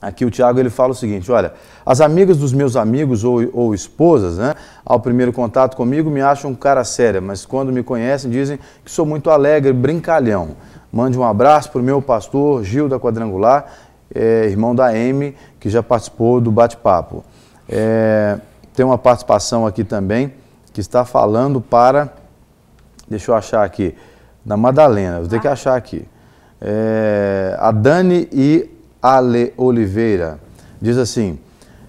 Aqui o Tiago ele fala o seguinte, olha, as amigas dos meus amigos ou esposas, né, ao primeiro contato comigo me acham um cara sério, mas quando me conhecem dizem que sou muito alegre, brincalhão. Mande um abraço para o meu pastor Gil da Quadrangular, irmão da Amy, que já participou do bate-papo. Tem uma participação aqui também, que está falando para, deixa eu achar aqui, da Madalena, vou ter que achar aqui. A Dani e Ale Oliveira diz assim,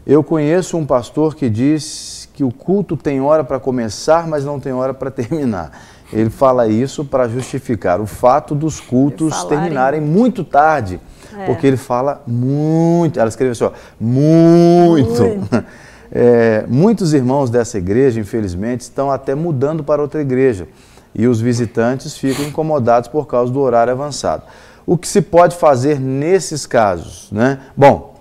eu conheço um pastor que diz que o culto tem hora para começar, mas não tem hora para terminar. Ele fala isso para justificar o fato dos cultos terminarem muito tarde, porque ele fala muito, ela escreveu assim, ó, muito. Muitos irmãos dessa igreja, infelizmente, estão até mudando para outra igreja e os visitantes ficam incomodados por causa do horário avançado. O que se pode fazer nesses casos, né? Bom,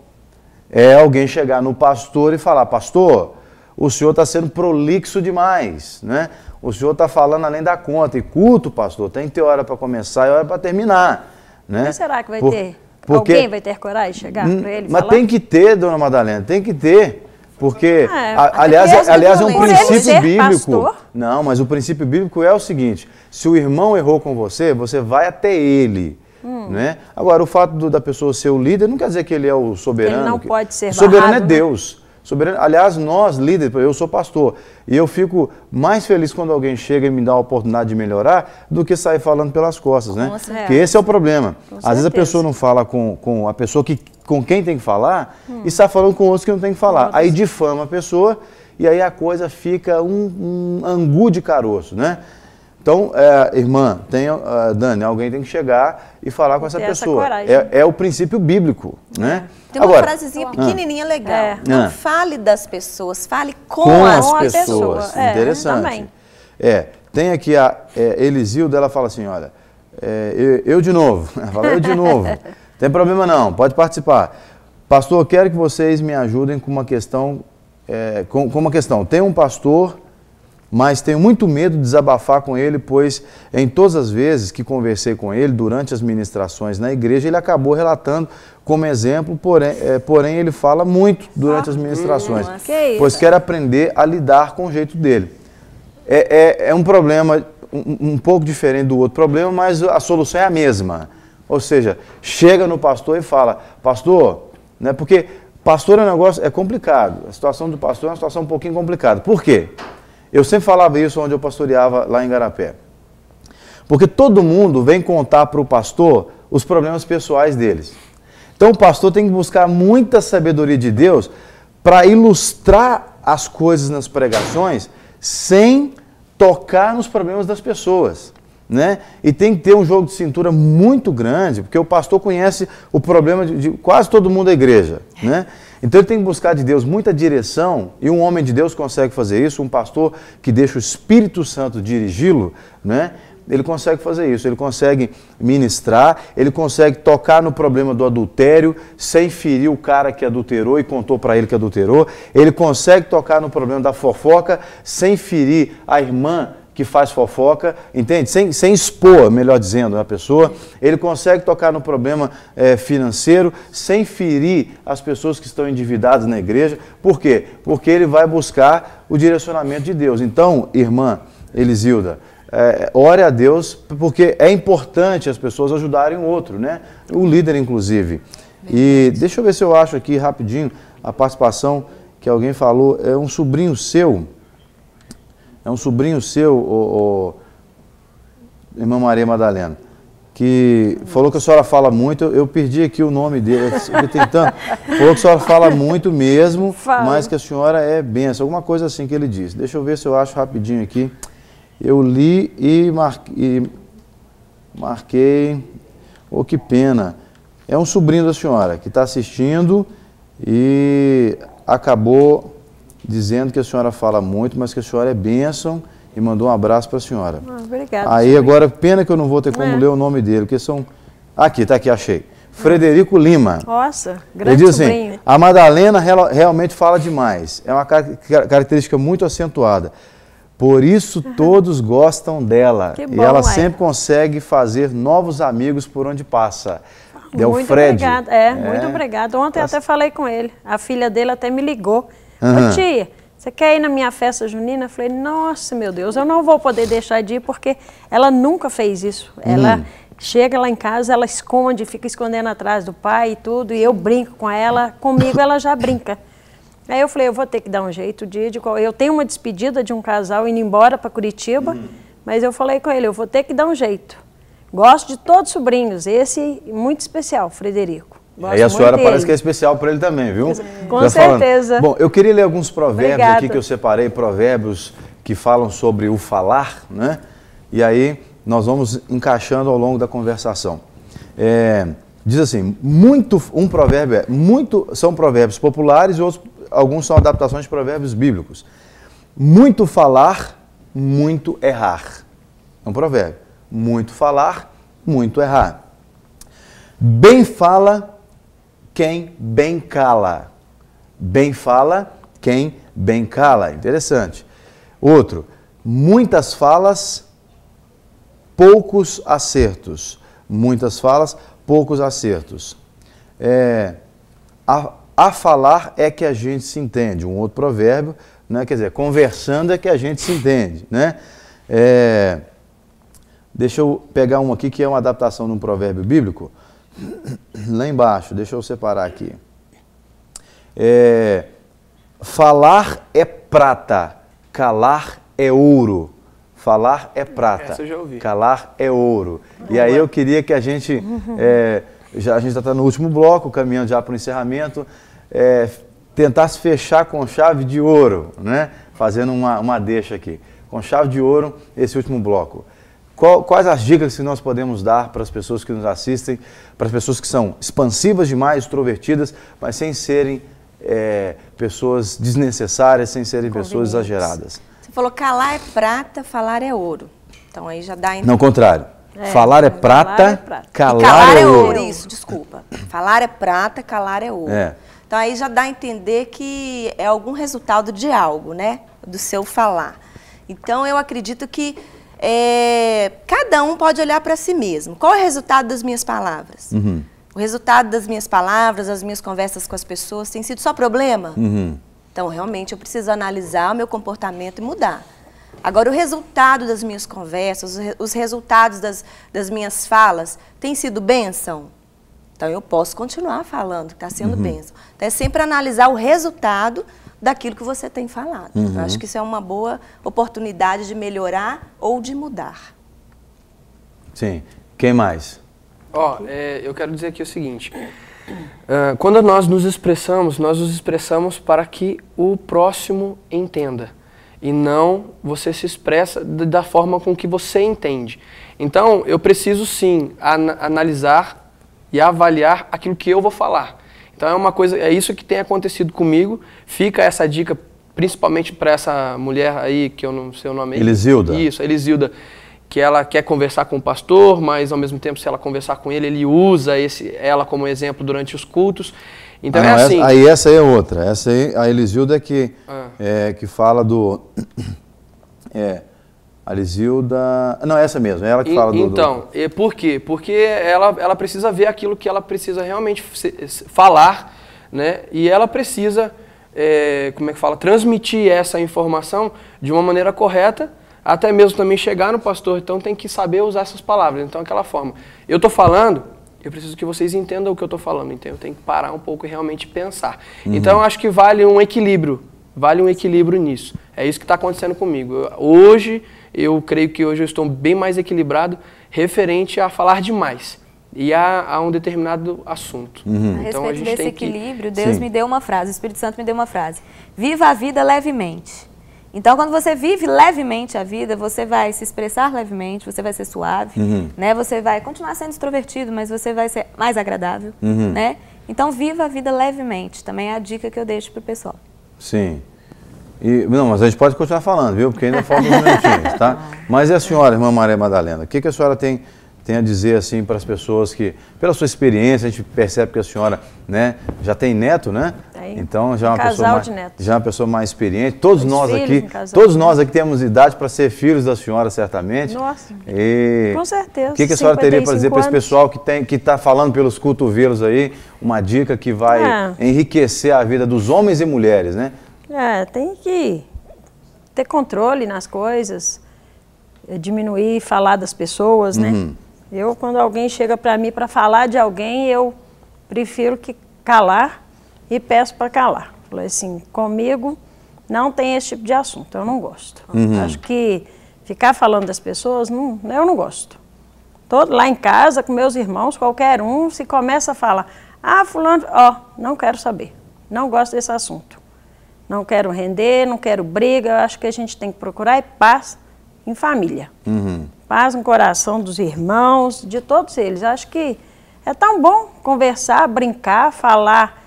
é alguém chegar no pastor e falar, pastor, o senhor está sendo prolixo demais, né? O senhor está falando além da conta. E culto, pastor, tem que ter hora para começar e hora para terminar, né? Mas será que vai ter? Alguém vai ter coragem de chegar para ele e falar? Mas tem que ter, dona Madalena, tem que ter. Porque, aliás, é um princípio bíblico. Não, mas o princípio bíblico é o seguinte, se o irmão errou com você, você vai até ele. Né? Agora, o fato da pessoa ser o líder não quer dizer que ele é o soberano. Ele não pode ser barrado. O soberano é né? Deus. Soberano, aliás, nós líderes, eu sou pastor, e eu fico mais feliz quando alguém chega e me dá a oportunidade de melhorar do que sair falando pelas costas, né? Porque esse é o problema. Às vezes a pessoa não fala com a pessoa com quem tem que falar e está falando com outros que não tem que falar. Aí difama a pessoa e aí a coisa fica um angu de caroço, né? Então, irmã, Dani, alguém tem que chegar e falar com essa pessoa. É o princípio bíblico, né? Tem uma frasezinha pequenininha legal. Não fale das pessoas, fale com as pessoas. Interessante. Também. Tem aqui a Elisilda, ela fala assim, olha, eu de novo. Ela fala, eu de novo. Tem problema não, pode participar. Pastor, eu quero que vocês me ajudem com uma questão. Tem um pastor, mas tenho muito medo de desabafar com ele, pois em todas as vezes que conversei com ele, durante as ministrações na igreja, ele acabou relatando como exemplo, porém ele fala muito durante as ministrações, pois quer aprender a lidar com o jeito dele. É um problema um pouco diferente do outro problema, mas a solução é a mesma. Ou seja, chega no pastor e fala, pastor, né, porque pastor é um negócio, é complicado, a situação do pastor é uma situação um pouquinho complicada. Por quê? Eu sempre falava isso onde eu pastoreava lá em Igarapé. Porque todo mundo vem contar para o pastor os problemas pessoais deles. Então o pastor tem que buscar muita sabedoria de Deus para ilustrar as coisas nas pregações sem tocar nos problemas das pessoas, né? E tem que ter um jogo de cintura muito grande, porque o pastor conhece o problema de quase todo mundo da igreja, né? Então ele tem que buscar de Deus muita direção, e um homem de Deus consegue fazer isso, um pastor que deixa o Espírito Santo dirigi-lo, né? Ele consegue fazer isso, ele consegue ministrar, ele consegue tocar no problema do adultério, sem ferir o cara que adulterou e contou para ele que adulterou, ele consegue tocar no problema da fofoca, sem ferir a irmã que faz fofoca, entende? Sem expor, melhor dizendo, a pessoa. Ele consegue tocar no problema financeiro sem ferir as pessoas que estão endividadas na igreja. Por quê? Porque ele vai buscar o direcionamento de Deus. Então, irmã Elisilda, ore a Deus, porque é importante as pessoas ajudarem o outro, né? O líder, inclusive. E deixa eu ver se eu acho aqui rapidinho a participação que alguém falou. É um sobrinho seu... irmã Maria Madalena, que falou que a senhora fala muito, eu perdi aqui o nome dele, falou que a senhora fala muito mesmo, mas que a senhora é benção, alguma coisa assim que ele disse. Deixa eu ver se eu acho rapidinho aqui. Eu li e marquei, oh, que pena. É um sobrinho da senhora que está assistindo e acabou dizendo que a senhora fala muito, mas que a senhora é bênção e mandou um abraço para a senhora. Obrigada. Aí agora, pena que eu não vou ter como ler o nome dele, porque são... Aqui, tá aqui, achei. Frederico Lima. Nossa, grande Ele diz assim, sobrinho. a Madalena realmente fala demais, é uma característica muito acentuada. Por isso todos gostam dela. Que bom, e ela sempre consegue fazer novos amigos por onde passa. Muito Fred. Obrigada. Muito obrigada. Ontem eu até falei com ele. A filha dele até me ligou. Ô, tia, você quer ir na minha festa junina? Eu falei, nossa, meu Deus, eu não vou poder deixar de ir, porque ela nunca fez isso. Ela chega lá em casa, ela esconde, fica escondendo atrás do pai e tudo, e eu brinco com ela, comigo ela já brinca. Aí eu falei, eu vou ter que dar um jeito eu tenho uma despedida de um casal indo embora para Curitiba, mas eu falei com ele, eu vou ter que dar um jeito. Gosto de todos os sobrinhos, esse muito especial, Frederico. E a senhora parece que é especial para ele também, viu? Com certeza. Bom, eu queria ler alguns provérbios aqui que eu separei, provérbios que falam sobre o falar, né? E aí nós vamos encaixando ao longo da conversação. Diz assim, um provérbio são provérbios populares e alguns são adaptações de provérbios bíblicos. Muito falar, muito errar. É um provérbio. Muito falar, muito errar. Bem fala quem bem cala. Bem fala quem bem cala. Interessante. Outro. Muitas falas, poucos acertos. Muitas falas, poucos acertos. A falar é que a gente se entende. Um outro provérbio, né? Quer dizer, conversando é que a gente se entende, né? Deixa eu pegar um aqui que é uma adaptação de um provérbio bíblico. Lá embaixo, deixa eu separar aqui. Falar é prata, calar é ouro. Falar é prata, essa eu já ouvi. Calar é ouro. E aí eu queria que a gente, a gente está no último bloco, caminhando já para o encerramento, tentasse fechar com chave de ouro, né? Fazendo uma deixa aqui. Com chave de ouro, esse último bloco. Quais as dicas que nós podemos dar para as pessoas que nos assistem, para as pessoas que são expansivas demais, extrovertidas, mas sem serem pessoas desnecessárias, sem serem pessoas exageradas? Você falou calar é prata, falar é ouro. Então aí já dá... Não, contrário. Falar é prata, calar é ouro. Isso, desculpa. Falar é prata, calar é ouro. Então aí já dá a entender que é algum resultado de algo, né? Do seu falar. Então eu acredito que cada um pode olhar para si mesmo. Qual é o resultado das minhas palavras? O resultado das minhas palavras, das minhas conversas com as pessoas, tem sido só problema? Então, realmente, eu preciso analisar o meu comportamento e mudar. Agora, o resultado das minhas conversas, os resultados das minhas falas, tem sido bênção? Então, eu posso continuar falando que está sendo bênção. Então, é sempre analisar o resultado daquilo que você tem falado. Eu acho que isso é uma boa oportunidade de melhorar ou de mudar. Sim. Quem mais? Eu quero dizer aqui o seguinte. Quando nós nos expressamos para que o próximo entenda. E não você se expressa da forma com que você entende. Então, eu preciso sim analisar e avaliar aquilo que eu vou falar. Então é isso que tem acontecido comigo. Fica essa dica, principalmente para essa mulher aí, que eu não sei o nome. Elisilda. Isso, Elisilda, que ela quer conversar com o pastor, mas ao mesmo tempo, se ela conversar com ele, ele usa ela como exemplo durante os cultos. Então assim. Essa aí é outra. Essa aí, a Elisilda que fala do... A Elisilda... Não, essa mesmo, é ela que fala do... Então, por quê? Porque ela precisa ver aquilo que ela precisa realmente falar, né? E ela precisa, transmitir essa informação de uma maneira correta, até mesmo também chegar no pastor, então tem que saber usar essas palavras. Então, aquela forma, eu estou falando, eu preciso que vocês entendam o que eu estou falando, então eu tenho que parar um pouco e realmente pensar. Então, eu acho que vale um equilíbrio nisso. É isso que está acontecendo comigo. Eu creio que hoje eu estou bem mais equilibrado referente a falar demais e a um determinado assunto. Então, a respeito desse equilíbrio, Deus me deu uma frase, o Espírito Santo me deu uma frase. Viva a vida levemente. Então, quando você vive levemente a vida, você vai se expressar levemente, você vai ser suave, né? Você vai continuar sendo extrovertido, mas você vai ser mais agradável, né? Então, viva a vida levemente. Também é a dica que eu deixo para o pessoal. Sim. Não, mas a gente pode continuar falando, viu? Porque ainda faltam uns minutinhos, tá? Mas e a senhora, irmã Maria Madalena? O que a senhora tem a dizer, assim, para as pessoas que, pela sua experiência, a gente percebe que a senhora, né, já tem neto, né? Tenho. Então já é uma pessoa mais experiente. Todos nós aqui temos idade para ser filhos da senhora, certamente. Nossa, e com certeza. O que a senhora teria para dizer para esse pessoal que está falando pelos cotovelos aí, uma dica que vai enriquecer a vida dos homens e mulheres, né? Tem que ter controle nas coisas, diminuir, falar das pessoas, né? Eu, quando alguém chega para mim para falar de alguém, eu prefiro que calar e peço para calar. Falei assim, comigo não tem esse tipo de assunto, eu não gosto. Acho que ficar falando das pessoas, eu não gosto. Todo lá em casa, com meus irmãos, qualquer um, se começa a falar, fulano, não quero saber, não gosto desse assunto. Não quero render, não quero briga, eu acho que a gente tem que procurar paz em família. Paz no coração dos irmãos, de todos eles. Acho que é tão bom conversar, brincar, falar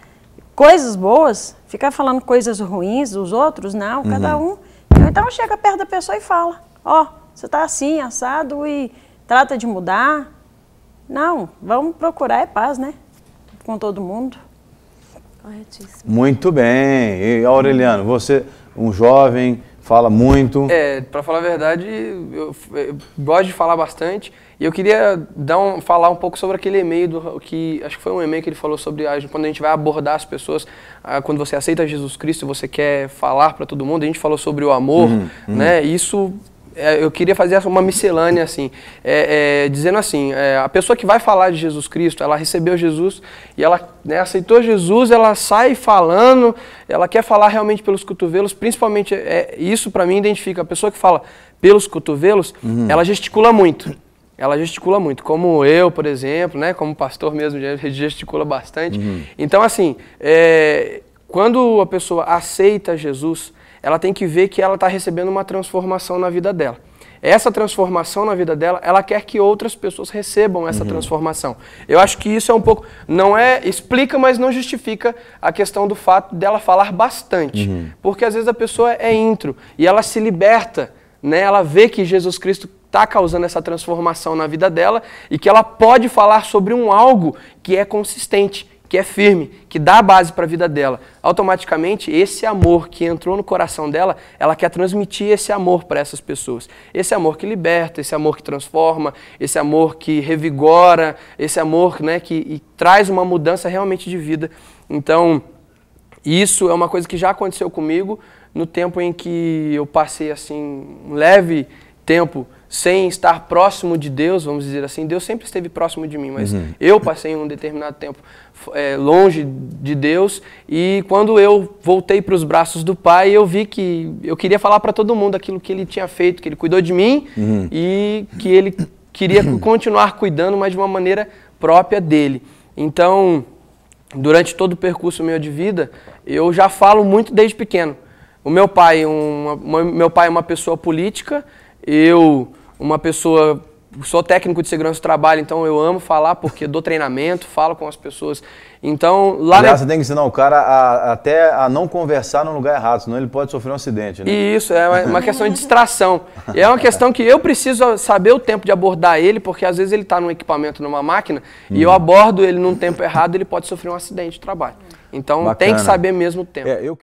coisas boas, ficar falando coisas ruins dos outros, não, cada um. Então chega perto da pessoa e fala, você está assim, assado, e trata de mudar. Não, vamos procurar paz, né? Com todo mundo. Corretíssimo. Muito bem. E Aureliano, você, um jovem, fala muito. Para falar a verdade, eu gosto de falar bastante. E eu queria falar um pouco sobre aquele e-mail, acho que foi um e-mail que ele falou sobre quando a gente vai abordar as pessoas, quando você aceita Jesus Cristo e você quer falar para todo mundo. A gente falou sobre o amor, né? Isso, eu queria fazer uma miscelânea, assim, dizendo assim, a pessoa que vai falar de Jesus Cristo, ela recebeu Jesus e ela aceitou Jesus, ela sai falando, ela quer falar realmente pelos cotovelos, principalmente, isso para mim identifica, a pessoa que fala pelos cotovelos, ela gesticula muito. Ela gesticula muito, como eu, por exemplo, né, como pastor mesmo, gesticula bastante. Então, assim, quando a pessoa aceita Jesus, ela tem que ver que ela está recebendo uma transformação na vida dela. Essa transformação na vida dela, ela quer que outras pessoas recebam essa transformação. Eu acho que isso é um pouco, explica, mas não justifica a questão do fato dela falar bastante. Porque às vezes a pessoa é intro e ela se liberta, né? Ela vê que Jesus Cristo está causando essa transformação na vida dela e que ela pode falar sobre algo que é consistente, que é firme, que dá a base para a vida dela. Automaticamente, esse amor que entrou no coração dela, ela quer transmitir esse amor para essas pessoas. Esse amor que liberta, esse amor que transforma, esse amor que revigora, esse amor, né, que traz uma mudança realmente de vida. Então, isso é uma coisa que já aconteceu comigo no tempo em que eu passei assim, um leve tempo sem estar próximo de Deus, vamos dizer assim. Deus sempre esteve próximo de mim, mas eu passei um determinado tempo longe de Deus, e quando eu voltei para os braços do Pai, eu vi que eu queria falar para todo mundo aquilo que Ele tinha feito, que Ele cuidou de mim e que Ele queria continuar cuidando, mas de uma maneira própria dEle. Então, durante todo o percurso meu de vida, eu já falo muito desde pequeno. O meu pai é uma pessoa política, sou técnico de segurança do trabalho, então eu amo falar porque dou treinamento, falo com as pessoas. Então, aliás, você tem que ensinar o cara até a não conversar no lugar errado, senão ele pode sofrer um acidente, né? Isso, é uma questão de distração. E é uma questão que eu preciso saber o tempo de abordar ele, porque às vezes ele está num equipamento, numa máquina, e eu abordo ele num tempo errado, ele pode sofrer um acidente de trabalho. Então, tem que saber mesmo o tempo.